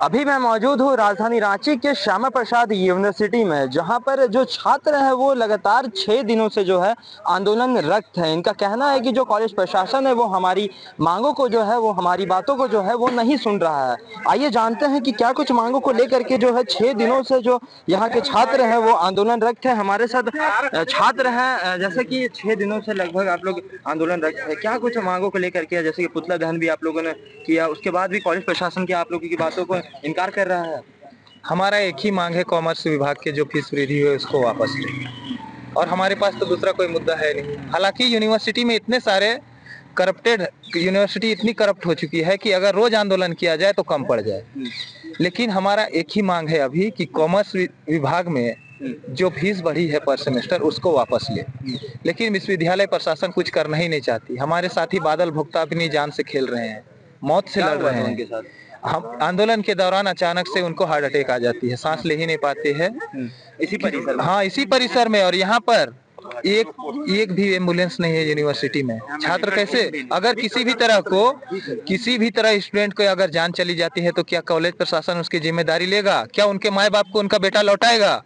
अभी मैं मौजूद हूँ राजधानी रांची के श्यामा प्रसाद यूनिवर्सिटी में, जहाँ पर जो छात्र हैं वो लगातार 6 दिनों से जो है आंदोलनरत हैं। इनका कहना है कि जो कॉलेज प्रशासन है वो हमारी मांगों को जो है, वो हमारी बातों को जो है वो नहीं सुन रहा है। आइए जानते हैं कि क्या कुछ मांगों को लेकर के जो है 6 दिनों से जो यहाँ के छात्र हैं वो आंदोलनरत हैं। हमारे साथ छात्र हैं, जैसे कि 6 दिनों से लगभग आप लोग आंदोलनरत है, क्या कुछ मांगों को लेकर के, जैसे कि पुतला दहन भी आप लोगों ने किया, उसके बाद भी कॉलेज प्रशासन की आप लोगों की बातों को इनकार कर रहा है। हमारा एक ही मांग है, कॉमर्स विभाग के जो फीस वृद्धि हुई है उसको वापस ले। और हमारे पास तो दूसरा कोई मुद्दा है नहीं। हालांकि यूनिवर्सिटी में इतने सारे करप्टेड, यूनिवर्सिटी इतनी करप्ट हो चुकी है कि अगर रोज आंदोलन किया जाए तो कम पड़ जाए। लेकिन हमारा एक ही मांग है अभी कि कॉमर्स विभाग में जो फीस बढ़ी है पर सेमेस्टर उसको वापस ले। लेकिन विश्वविद्यालय प्रशासन कुछ करना ही नहीं चाहती। हमारे साथी बादल भुक्ता अपनी जान से खेल रहे हैं, मौत से लड़ रहे हैं उनके साथ। हम आंदोलन के दौरान अचानक से उनको हार्ट अटैक आ जाती है, सांस ले ही नहीं पाते हैं। इसी परिसर में? हाँ, इसी परिसर में। और यहाँ पर एक एक भी एम्बुलेंस नहीं है यूनिवर्सिटी में। छात्र कैसे, अगर किसी भी तरह स्टूडेंट को अगर जान चली जाती है तो क्या कॉलेज प्रशासन उसकी जिम्मेदारी लेगा? क्या उनके माए बाप को उनका बेटा लौटाएगा?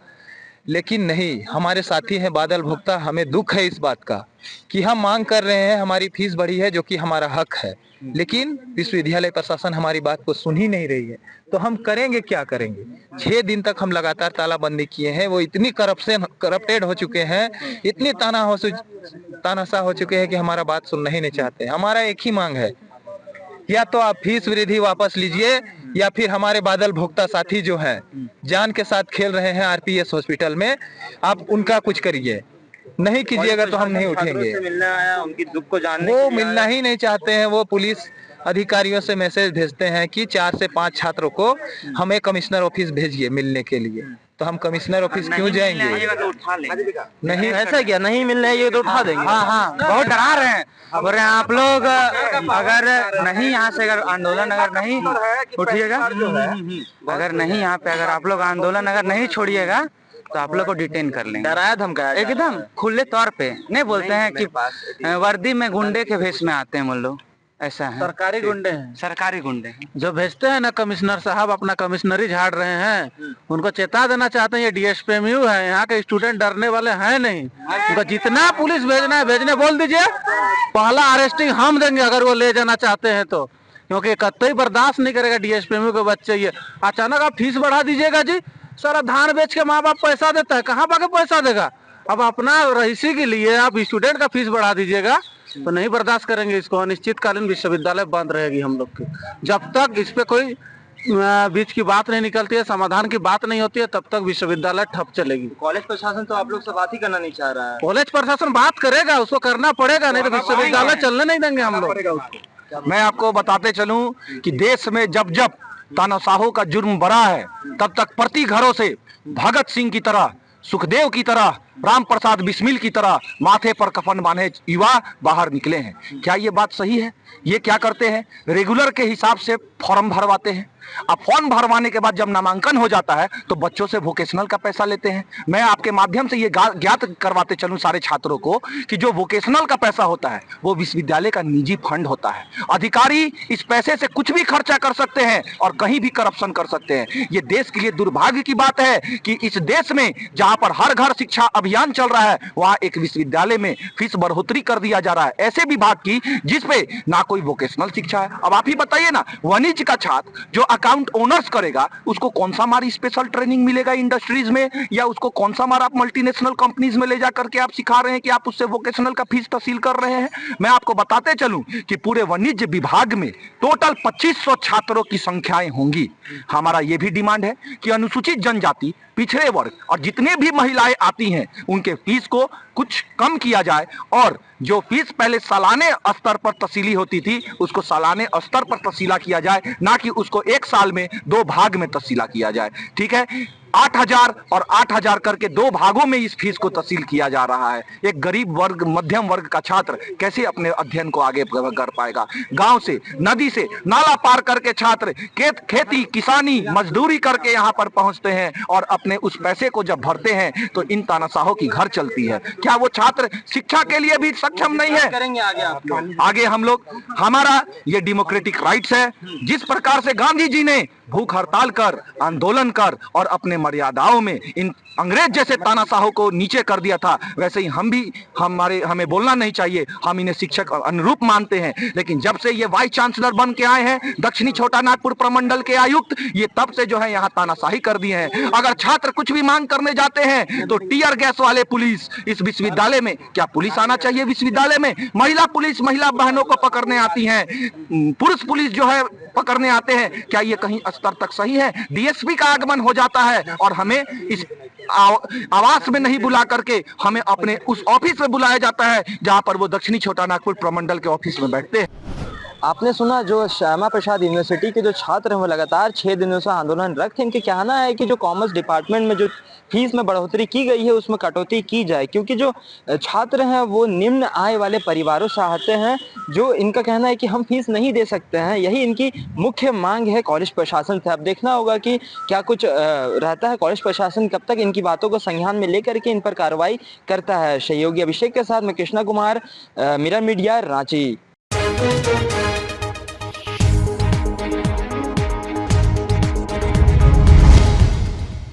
लेकिन नहीं, हमारे साथी हैं बादल भुक्ता। हमें दुख है इस बात का कि हम मांग कर रहे हैं, हमारी फीस बढ़ी है जो कि हमारा हक है, लेकिन विश्वविद्यालय प्रशासन हमारी बात को सुन ही नहीं रही है। तो हम करेंगे क्या करेंगे? 6 दिन तक हम लगातार तालाबंदी किए हैं। वो इतनी करप्टेड हो चुके हैं, इतने तानाशाह हो चुके हैं कि हमारा बात सुनना ही नहीं चाहते। हमारा एक ही मांग है, या तो आप फीस वृद्धि वापस लीजिए या फिर हमारे बादल भुक्ता साथी जो हैं, जान के साथ खेल रहे हैं आरपीएस हॉस्पिटल में, आप उनका कुछ करिए। नहीं कीजिएगा तो हम नहीं उठेंगे। मिलने आया, उनकी दुख को जानने वो मिलना ही नहीं चाहते हैं। वो पुलिस अधिकारियों से मैसेज भेजते हैं कि 4 से 5 छात्रों को हमें कमिश्नर ऑफिस भेजिए मिलने के लिए। तो हम कमिश्नर ऑफिस क्यों जाएंगे? तो उठा लेंगे। नहीं, ऐसा क्या, नहीं मिल रहे ये तो उठा देंगे। हाँ, बहुत डरा रहे हैं। और आप लोग अगर नहीं यहाँ से अगर आंदोलन अगर नहीं उठिएगा, अगर नहीं यहाँ पे अगर आप लोग आंदोलन अगर नहीं छोड़िएगा तो आप लोग को डिटेन कर लेंगे। डराया धमकाया एकदम खुले तौर पे। नहीं बोलते हैं कि वर्दी में गुंडे के भेष में आते हैं वो लोग, ऐसा है। सरकारी गुंडे हैं, सरकारी गुंडे हैं जो भेजते हैं ना कमिश्नर साहब, अपना कमिश्नरी झाड़ रहे हैं। उनको चेता देना चाहते हैं, ये डीएसपीएमयू है, यहाँ के स्टूडेंट डरने वाले हैं नहीं। उनको जितना पुलिस भेजना है भेजने बोल दीजिए, पहला अरेस्टिंग हम देंगे अगर वो ले जाना चाहते हैं तो। क्योंकि कतई बर्दाश्त नहीं करेगा डीएसपीएमयू के बच्चे। ये अचानक आप फीस बढ़ा दीजिएगा जी, सारा धान बेच के माँ बाप पैसा देता है, कहाँ पाके पैसा देगा? अब अपना रईसी के लिए आप स्टूडेंट का फीस बढ़ा दीजिएगा तो नहीं बर्दाश्त करेंगे इसको। अनिश्चितकालीन विश्वविद्यालय बंद रहेगी हम लोग की। जब तक इस पे कोई बीच की बात नहीं निकलती है, समाधान की बात नहीं होती है, तब तक विश्वविद्यालय ठप चलेगी। कॉलेज प्रशासन तो आप लोग से बात ही करना नहीं चाह रहा है। कॉलेज प्रशासन बात करेगा, उसको करना पड़ेगा, नहीं तो विश्वविद्यालय चलने नहीं देंगे हम लोग। मैं आपको बताते चलूं कि देश में जब जब तानाशाहों का जुर्म बढ़ा है, तब तक प्रति घरों से भगत सिंह की तरह, सुखदेव की तरह, राम प्रसाद बिस्मिल की तरह माथे पर कफन बांधे युवा बाहर निकले हैं। क्या ये बात सही है? ये क्या करते हैं? रेगुलर के हिसाब से फॉर्म भरवाते हैं। अब फॉर्म भरवाने के बाद जब नामांकन हो जाता है तो बच्चों से वोकेशनल का पैसा लेते हैं। मैं आपके माध्यम से ये ज्ञात करवाते चलूं सारे छात्रों को कि जो वोकेशनल का पैसा होता है वो विश्वविद्यालय का निजी फंड होता है। अधिकारी इस पैसे से कुछ भी खर्चा कर सकते हैं और कहीं भी करप्शन कर सकते हैं। ये देश के लिए दुर्भाग्य की बात है कि इस देश में जहां पर हर घर शिक्षा अभियान चल रहा है, वहां एक विश्वविद्यालय में फीस बढ़ोतरी कर दिया जा रहा है ऐसे विभाग की जिसपे ना कोई वोकेशनल शिक्षा है। अब आप ही बताइए ना, वाणिज्य का छात्र जो अकाउंट ओनर्स करेगा उसको कौन सा हमारी स्पेशल ट्रेनिंग मिलेगा इंडस्ट्रीज में, या उसको कौन सा हमारा आप मल्टीनेशनल कंपनीज में ले जा करके आप सिखा रहे हैं कि आप उससे वोकेशनल का फीस तहसील कर रहे हैं। मैं आपको बताते चलूं कि पूरे वाणिज्य विभाग में टोटल 2500 छात्रों की संख्याएं होंगी। हमारा यह भी डिमांड है कि अनुसूचित जनजाति, पिछड़े वर्ग और जितने भी महिलाएं आती हैं उनके फीस को कुछ कम किया जाए और जो फीस पहले सालाने स्तर पर तसीली होती थी उसको सालाने स्तर पर तसीला किया जाए, ना कि उसको एक साल में 2 भाग में तसीला किया जाए। ठीक है, 8,000 और 8,000 करके 2 भागों में इस फीस को तहसील किया जा रहा है। एक गरीब वर्ग, मध्यम वर्ग का छात्र कैसे अपने अध्ययन को आगे कर पाएगा? गांव से, नदी से, नाला पार करके छात्र खेती, किसानी, मजदूरी करके यहाँ पर पहुंचते हैं और अपने उस पैसे को जब भरते हैं तो इन तानाशाहों की घर चलती है। क्या वो छात्र शिक्षा के लिए भी सक्षम नहीं है? करेंगे आगे आप लोग? आगे हम लोग, हमारा ये डेमोक्रेटिक राइट्स है। जिस प्रकार से गांधी जी ने भूख हड़ताल कर, आंदोलन कर और अपने मर्यादाओं में इन अंग्रेज जैसे तानाशाहों को नीचे कर दिया था, वैसे ही हम भी हमें बोलना नहीं चाहिए। हम इन्हें शिक्षक अनुरूप मानते हैं, लेकिन जब से ये वाइस चांसलर बन के आए हैं, दक्षिणी छोटा नागपुर प्रमंडल के आयुक्त, ये तब से जो है यहाँ तानाशाही कर दिए हैं। अगर छात्र कुछ भी मांग करने जाते हैं तो टीयर गैस वाले पुलिस इस विश्वविद्यालय में, क्या पुलिस आना चाहिए विश्वविद्यालय में? महिला पुलिस महिला बहनों को पकड़ने आती है, पुरुष पुलिस जो है पकड़ने आते हैं। क्या ये कहीं स्तर तक सही है? डीएसपी का आगमन हो जाता है और हमें इस आवास में नहीं बुला करके हमें अपने उस ऑफिस में बुलाया जाता है जहां पर वो दक्षिणी छोटा नागपुर प्रमंडल के ऑफिस में बैठते हैं। आपने सुना जो श्यामा प्रसाद यूनिवर्सिटी के जो छात्र हैं वो लगातार 6 दिनों से आंदोलनरत हैं। इनके कहना है कि जो कॉमर्स डिपार्टमेंट में जो फीस में बढ़ोतरी की गई है उसमें कटौती की जाए, क्योंकि जो छात्र हैं वो निम्न आय वाले परिवारों से आते हैं। जो इनका कहना है कि हम फीस नहीं दे सकते हैं, यही इनकी मुख्य मांग है कॉलेज प्रशासन से। अब देखना होगा कि क्या कुछ रहता है, कॉलेज प्रशासन कब तक इनकी बातों को संज्ञान में लेकर के इन पर कार्रवाई करता है। सहयोगी अभिषेक के साथ मैं कृष्णा कुमार, मिरर मीडिया, रांची।